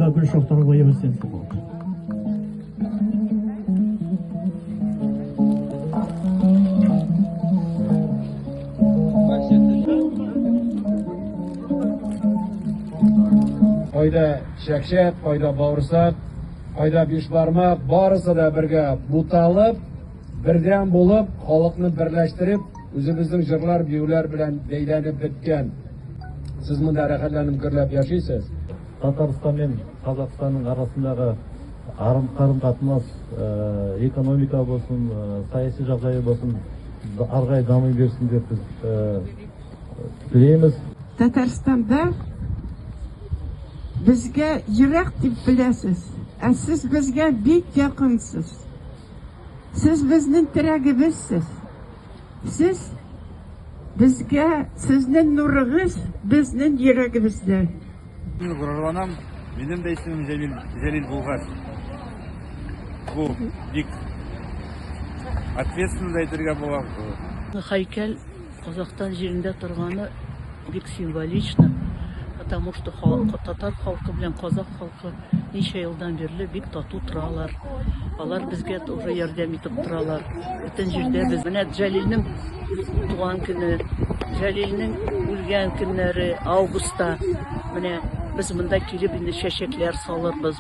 Amerika bir şoktan koyabilirsiniz. Qayda shakshak, qayda bağırsak, qayda beşbarmaq, barысы da birga butalib, birden bulup, xalqni birleştirip, özümüzün jırlar, biyular bilen beylenip bitken. Siz mı da rəxətlərini görləb yaşaysınız? Татарстан мен Қазақстанның арасындағы қарым-қатынас, экономика болсын, саяси жағдайы болсын, арғай дамый берсін деп біз тілейміз. Татарстанда bizge yürek deyip bilesiz. Siz bizge bek yakınsız. Siz bizning tiragimizsiz. Siz bizge, sizning nurunuz bizning yüreğimizde. Gururlanam. Benim de ismim Celil Bulgar. Bu dik ответственно айтырга болот. Хайкел Казахстан жерінде тұрғаны бик символично, потому что татар халқы белән казак халқы ничә елдан бирле бик тату торалар. Алар безгә тоже ярдәм итеп торалар. Бөтен җирдә без менә Җәлилнең туган көне, Җәлилнең үлгән көннәре августта менә без монда килеп инде чәчәкләр салырбыз.